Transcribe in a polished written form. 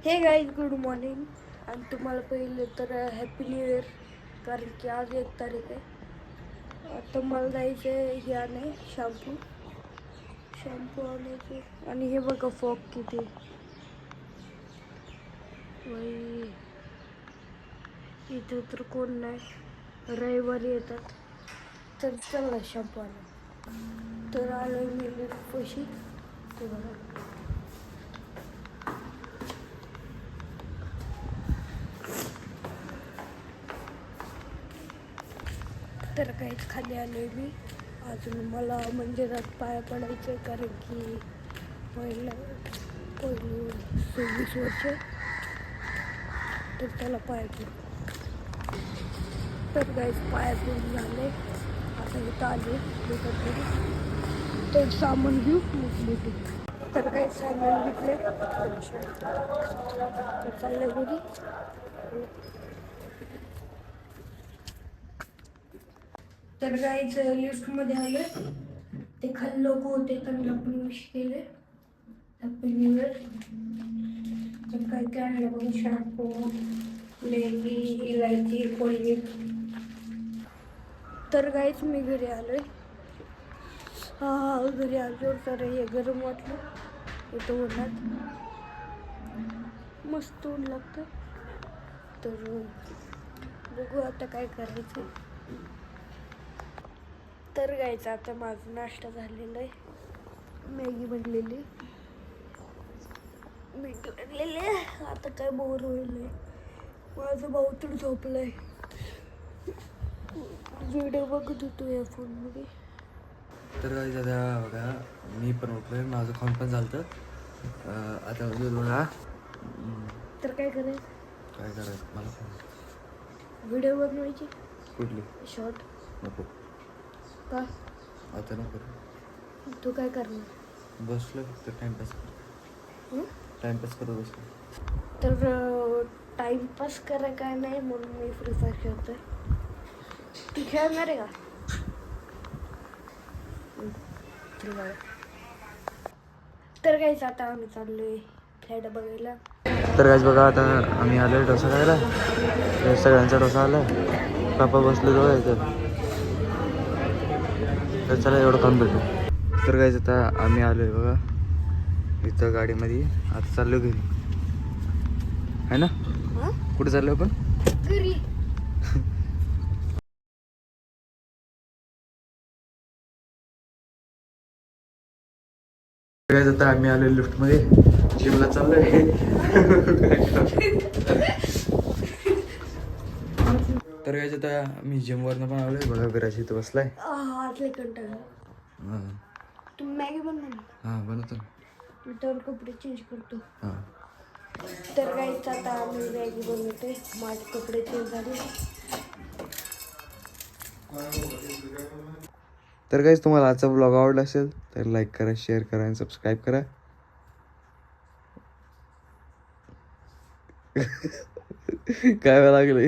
हे guys good morning. आणि तुम्हाला पहिले तर हॅपी न्यू इयर, कारण की आज 1 तारीख आहे. आता मला जायचं आहे हे आणे शॅम्पू आणायचे. आणि हे बघा फॉग किती बाई, इथे तर कोण नाही, रविवारी येतात. तर चला शॅम्पू आणा. तर आलो मी लिफ्टपाशी. ते बघा तर काहीच खाली आले मी. अजून मला मंदिरात पाया पडायचं आहे, कारण की पहिली 26 वर्ष, तर त्याला पाया पडू. तर काहीच पाया पडून झाले. आता इथं आले तर सामान घेऊ मग भेटू. तर काही सामान घेतले तर चाललंय घरी. तर काहीच लिफ्टमध्ये आलं, ते खाली लोक होते त्यांना पण विश केले हॅपी न्यू इयर. तर काय काय आणलं बघा, शॅम्पू, लेगी, इलायची, कोलगेट. तर काहीच मी घरी आलोय. घरी आलो तर हे गरम वाटलं इथं उन्हात, मस्त ऊन लागतं. तर बघू आता काय करायचं. तर गायचं आता माझा नाश्ता झालेला आहे. मॅगी बनलेली, मीठ बनलेले. आता काय बोर होईल. माझा भाऊ तर झोपलाय, व्हिडिओ बघत होतो या फोनमध्ये. तर दादा बघा, मी पण उठलोय, माझं खाऊन पण झालं. आता बघा तर काय करायचं मला व्हिडिओ बनवायची. कुठली शॉर्ट नको का? आता नको. तू काय करणार? बसलो फक्त टाइमपास करत बसलो. तर टाइमपास करा काय नाही, म्हणून मी फ्री फायर खेळतोय. तू खेळणार आहे का? तर काहीच आता आम्ही चाललोय फ्लॅट बघायला. तर काहीच बघा, आता आम्ही आलोय डोसा खायला. सगळ्यांचा डोसा आलाय, पापा बसले जवळ इथं. तर चला एवढं खाऊन भेटू. तर काहीच आता आम्ही आलोय बघा इथं गाडीमध्ये. आता चाललो घरी, आहे ना? कुठे चाललो आपण? घरी. आता आम्ही आलोय लिफ्टमध्ये, जिमला चाललोय. तर काय आता मी जिमवरनं पण आलोय बघा, विराज इथं बसलाय. आजले कंटाळा. तुम्ही मॅगी बनवा ना. हां बनवतो ना. मी तर कपडे चेंज करतो. हां तर काहीच आता आम्ही मॅगी बनवते. माझे कपडे चेंज झाले. तर काहीच तुम्हाला आजचा ब्लॉग आवडला असेल तर लाईक करा, शेअर करा आणि सबस्क्राईब करा. काय लागले